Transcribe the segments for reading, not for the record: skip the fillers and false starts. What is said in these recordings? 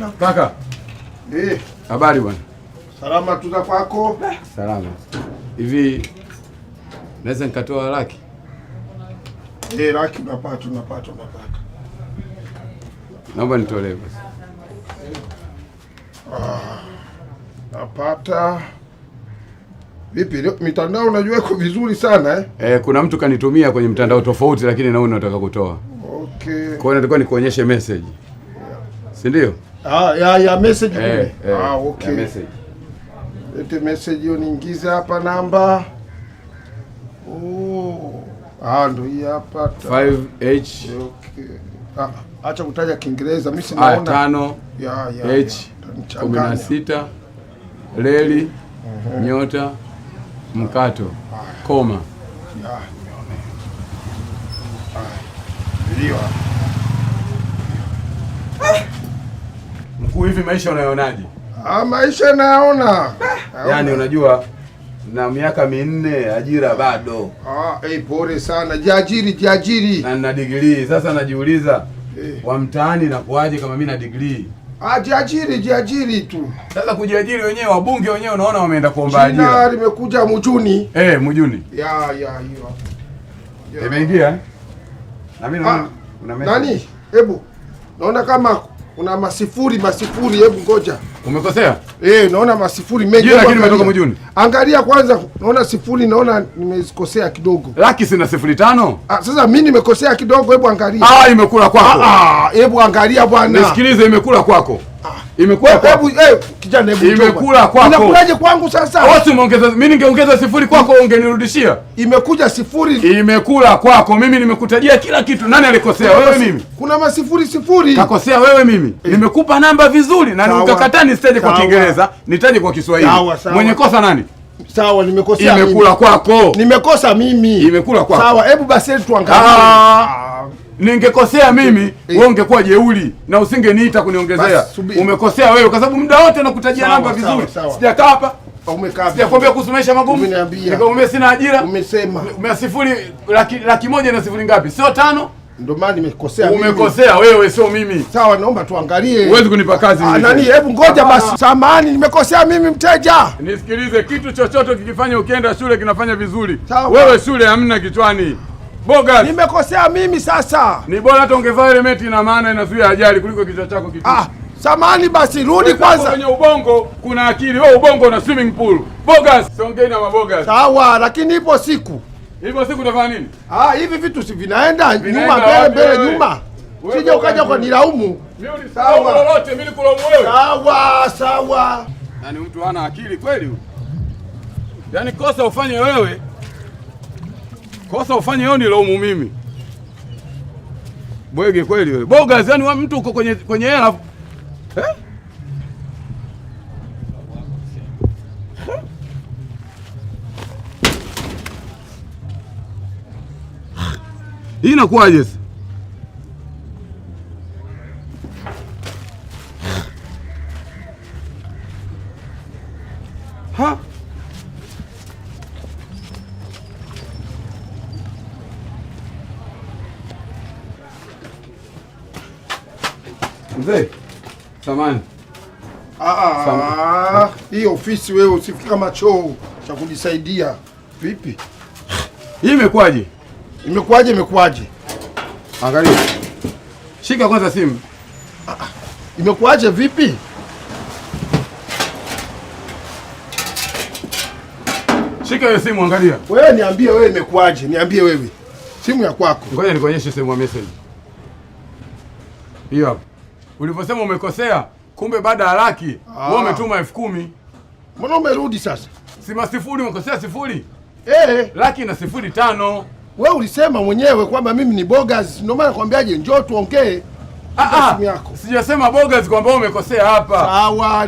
Kaka. Habari bwana. Salama tu za kwako? Salama. Hivi naweza nikatoa laki? Laki unapata. Naomba nitolee basi. Napata. Vipi mitandao unajua iko vizuri sana kuna mtu kanitumia kwenye mtandao tofauti lakini naona nataka kutoa. Okay. Kwa hiyo nataka nikuonyeshe message. Si ndio? Ya message kule. Okay. Ya message. Lete message hiyo niingize hapa namba. Ndio hii hapa 5H. Okay. Acha kutaja Kiingereza mimi sinaona. 5 H 16 leli nyota mkato koma. Ndio. Mkuu, hivi maisha unayonaje? Maisha naona. Yaani unajua na miaka 4 ajira bado. Pole sana. Jiajiri. Na nina degree. Sasa najiuliza wa mtaani na kuaje kama mimi na degree? Jiajiri tu. Sasa kujiajiri wenyewe wabunge wenyewe unaona wameenda kuomba ajira. Jina limekuja Mujuni. Mujuni. Hiyo. Imeingia? Na mimi nani? Hebu. Naona kama una masifuri, hebu ngoja. Umekosea? Naona masifuri mengi. Lakini nimetoka Mujuni. Angalia kwanza, naona sifuri, naona nimekosea kidogo. Laki sina 05. Sasa mimi nimekosea kidogo, hebu angalia. Imekula kwako. Hebu angalia bwana. Nisikilize, imekula kwako. Imekula kwako. Kijana hebu. Imekula kwako. Inakulaje kwangu sasa? Wewe umeongeza, mimi ningeongeza sifuri kwako ungenirudishia. Imekuja sifuri. Imekula kwako. Mimi nimekutajia kila kitu. Nani alikosea? Wewe mimi. Kuna masifuri. Kakosea wewe mimi. Nimekupa namba vizuri na nikakataa nisitaje kwa Kiingereza, nitaje kwa Kiswahili. Mwenye kosa nani? Sawa, nimekosea mimi. Imekula kwako. Nimekosa mimi. Imekula kwako. Sawa, hebu basi tuangalie. Ningekosea mimi, wewe ungekuwa jeuri na usingeniita kuniongezea. Umekosea wewe kwa sababu muda wote nakutajia namba vizuri. Sijakaa hapa. Umekaa. Sijakwambia kuhusu maisha magumu. Nikamwambia sina ajira. Umesema. Sifuri laki moja na sifuri ngapi? Sio 5? Ndio maana nimekosea mimi. Umekosea wewe, sio mimi. Sawa, naomba tuangalie. Huwezi kunipa kazi mimi. Nani, hebu ngoja basi. Samahani, nimekosea mimi mteja. Nisikilize, kitu chochote kikifanya ukienda shule kinafanya vizuri. Sawa. Wewe shule hamna kichwani. Boga. Nimekosea mimi sasa. Ni bora hata ungevaa helmet, ina maana inazuia ajali kuliko kichwa chako kitu. Samahani basi, rudi kwanza. Kwenye ubongo kuna akili. Wewe ubongo na swimming pool. Bogas, siongei na mabogas. Sawa, lakini ipo siku. Ipo siku utafanya nini? Hivi vitu si vinaenda nyuma mbele nyuma. Sije ukaja kwa nilaumu. Sawa. Lolote mimi nikulaumu wewe. Sawa. Yaani mtu hana akili kweli huyu. Yaani kosa ufanye wewe. Kosa ufanye wewe nilaumu mimi. Bwege kweli wewe. Bogas, yani mtu uko kwenye hela. Hii inakuwaje sasa? Mzee, samahani. Hii ofisi wewe usifika kama choo cha kujisaidia. Vipi? Hii imekwaje? Imekwaje? Angalia. Shika kwanza simu. Imekwaje vipi? Shika hiyo simu angalia. Wewe niambie wewe imekwaje? Niambie wewe. Simu ya kwako. Ngoja nikuonyeshe simu ya message. Hiyo hapo. Uliposema umekosea, kumbe baada ya laki, wewe umetuma 10,000. Mbona umerudi sasa? Si masifuri umekosea sifuri? Laki na 05. Wewe ulisema mwenyewe kwamba mimi ni bogas, ndio maana nakwambiaje njoo tuongee. Simu yako. Sijasema bogas kwamba umekosea hapa. Sawa.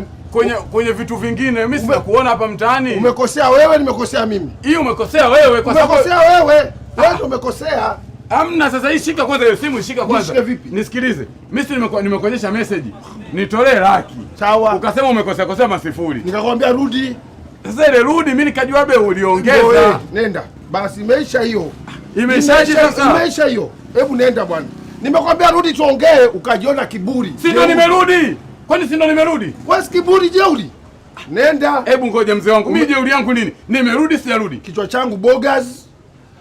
Kwenye vitu vingine mimi sitakuona hapa mtaani. Umekosea wewe, nimekosea mimi. Hii umekosea wewe kwa sababu umekosea wewe. Wewe ndio umekosea. Hamna, sasa hii shika kwanza hiyo simu, shika kwanza. Nisikilize. Mimi nimekuonyesha message. Nitolee laki. Sawa. Ukasema umekosea kosea masifuri. Nikakwambia rudi. Sasa ile rudi mimi nikajua wewe uliongeza. Nenda. Basi imeisha hiyo. Imeishaje sasa? Imeisha hiyo. Hebu nenda bwana. Nimekwambia rudi tuongee, ukajiona kiburi. Si ndio nimerudi? Kwani si ndo nimerudi? Wewe kiburi jeuri. Nenda. Hebu ngoja mzee wangu. Mimi jeuri yangu nini? Nimerudi sijarudi. Kichwa changu bogas.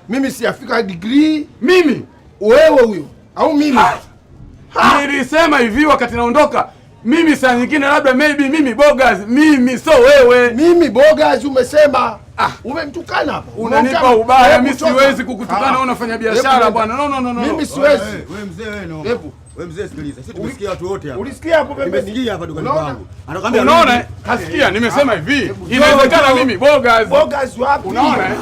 Mimi siafika degree. Mimi wewe huyo au mimi? Nilisema hivi wakati naondoka. Mimi saa nyingine labda maybe mimi bogas, mimi so wewe. Mimi bogas umesema. Umemtukana hapa. Unanipa ubaya, mimi siwezi kukutukana wewe unafanya biashara bwana. No. Mimi siwezi. Wewe mzee wewe no. Wewe mzee sikiliza. Sisi tumesikia watu wote hapa. Ulisikia hapo pembeni? Nimesikia hapa dukani kwangu. Anakuambia unaona? Kasikia nimesema hivi. Inawezekana mimi bogas. Bogas wapi? Unaona?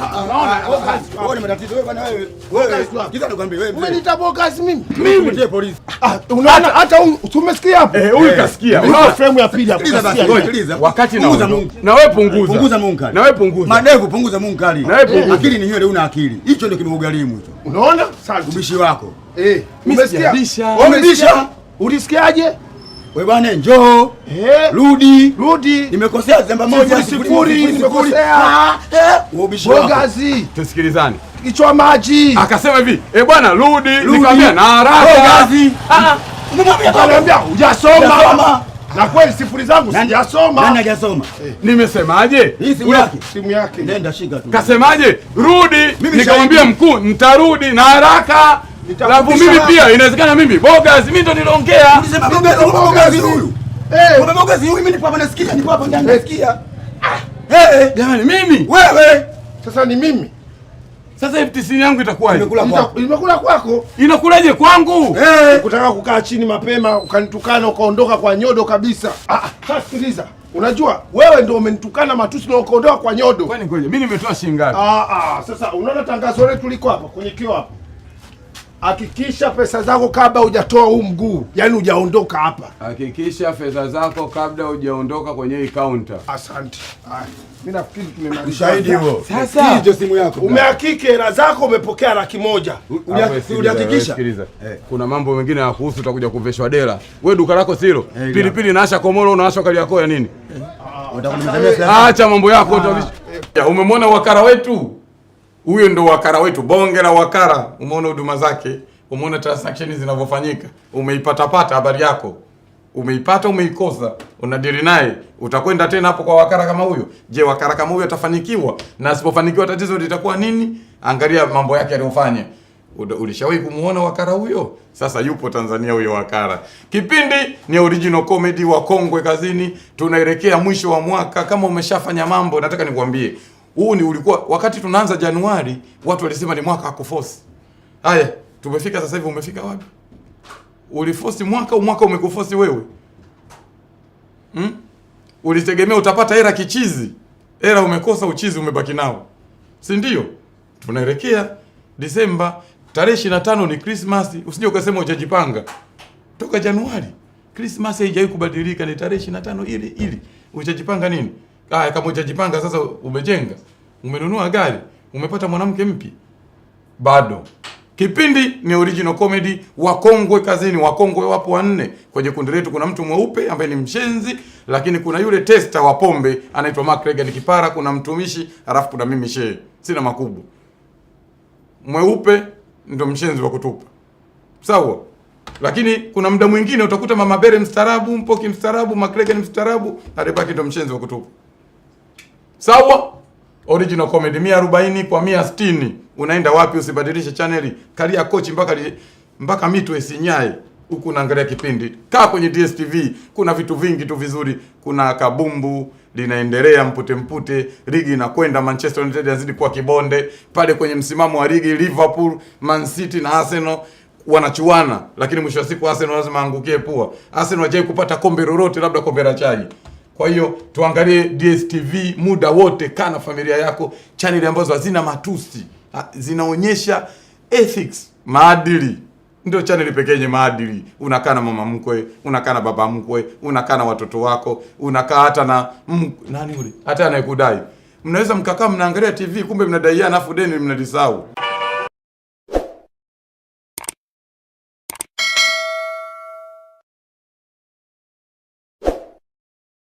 Bogas. Wewe ni matatizo wewe bwana wewe. Wewe kiza nakwambia wewe. Umeniita bogas mimi? Mimi ndiye polisi. Unaona hata umesikia hapo? Huyu kasikia. Unaona frame ya pili hapo. Sikiliza. Wakati na wewe punguza. Punguza munkari. Na wewe punguza. Madevu punguza munkari. Na wewe punguza. Akili ni nywele una akili. Hicho ndio kimegharimu hicho. Unaona? Sasa ubishi wako. Umesikia? Umebisha. Ulisikiaje? Wewe bwana njoo. Rudi. Nimekosea zamba moja sifuri. Nimekosea. Ubishi wako. Bogazi. Tusikilizane. Kichwa maji. Akasema hivi, bwana rudi. Nikamwambia na haraka. Bogazi. Nikamwambia hujasoma. Na kweli sifuri zangu sijasoma. Nani hajasoma? Nimesemaje? Hii simu yake. Simu yake. Nenda shika tu. Kasemaje? Rudi. Nikamwambia mkuu, nitarudi na haraka. Alafu mimi pia inawezekana mimi bogas, mimi ndo niliongea. Ulisema bogas huyu. Wewe bogas huyu mimi nipo hapa nasikia, nipo hapa ndani nasikia. Jamani mimi. Wewe. Sasa ni mimi. Sasa hivi tisini yangu itakuwaje? Imekula kwako. Inakulaje kwangu? Kutaka kukaa chini mapema ukanitukana ukaondoka kwa nyodo kabisa. Sasa sikiliza. Unajua wewe ndio umenitukana matusi na ukaondoka kwa nyodo. Kwani ngoja mimi nimetoa shilingi ngapi? Sasa unaona tangazo letu liko hapa kwenye kio hapa. Hakikisha pesa zako kabla hujatoa huu mguu. Yaani hujaondoka hapa. Hakikisha fedha zako kabla hujaondoka kwenye hii counter. Asante. Mimi nafikiri tumemaliza. Ushahidi huo. Sasa hiyo simu yako. Umehakiki hela zako umepokea 100,000. Ulihakikisha? Kuna mambo mengine ya kuhusu utakuja kuveshwa dela. Wewe duka lako silo. Pilipili naasha Komoro unaasha Kariakoo ya nini? Acha mambo yako. Umemwona wakara wetu? Huyo ndo wakara wetu, bonge la wakara. Umeona huduma zake, umeona transactions zinavyofanyika, umeipata habari yako. Umeipata umeikosa, unadili naye, utakwenda tena hapo kwa wakara kama huyo. Je, wakara kama huyo atafanikiwa? Na asipofanikiwa tatizo litakuwa nini? Angalia mambo yake aliyofanya. Ulishawahi kumuona wakara huyo? Sasa yupo Tanzania huyo wakara. Kipindi ni original comedy wa Kongwe Kazini. Tunaelekea mwisho wa mwaka. Kama umeshafanya mambo, nataka nikwambie huu ni ulikuwa wakati tunaanza Januari, watu walisema ni mwaka wa kuforce. Haya, tumefika sasa hivi, umefika wapi? Uliforce mwaka umekuforce wewe. Ulitegemea utapata hela kichizi. Hela umekosa, uchizi umebaki nao. Si ndio? Tunaelekea Disemba, tarehe 25 ni Christmas. Usije ukasema hujajipanga. Toka Januari, Christmas haijawahi kubadilika, ni tarehe 25 ili. Hujajipanga nini? Kama hujajipanga sasa umejenga, umenunua gari, umepata mwanamke mpya. Bado. Kipindi ni original comedy wa Kongwe Kazini. Wakongwe wapo 4. Kwenye kundi letu kuna mtu mweupe ambaye ni mshenzi, lakini kuna yule tester wa pombe anaitwa Mark Regan Kipara, kuna mtumishi, alafu kuna mimi shehe. Sina makubwa. Mweupe ndo mshenzi wa kutupa. Sawa? Lakini kuna muda mwingine utakuta Mama Bere mstarabu, Mpoki mstarabu, Mark Regan mstarabu, Arebaki ndo mshenzi wa kutupa. Sawa? Original comedy 140 kwa 160. Unaenda wapi? Usibadilishe channel. Kalia kochi mpaka mito isinyae. Huku unaangalia kipindi. Kaa kwenye DSTV. Kuna vitu vingi tu vizuri. Kuna kabumbu linaendelea mpute. Ligi inakwenda, Manchester United yazidi kuwa kibonde. Pale kwenye msimamo wa ligi Liverpool, Man City na Arsenal wanachuana, lakini mwisho wa siku Arsenal lazima angukie pua. Arsenal hajai kupata kombe lolote, labda kombe la chai. Kwa hiyo tuangalie DSTV muda wote, kana familia yako, channel ambazo hazina matusi, zinaonyesha ethics, maadili. Ndio channel pekee yenye maadili. Unakaa na mama mkwe, unakaa na baba mkwe, unakaa na watoto wako, unakaa hata na nani yule, hata anayekudai. Mnaweza mkakaa mnaangalia TV kumbe mnadaiana afu deni mnalisahau.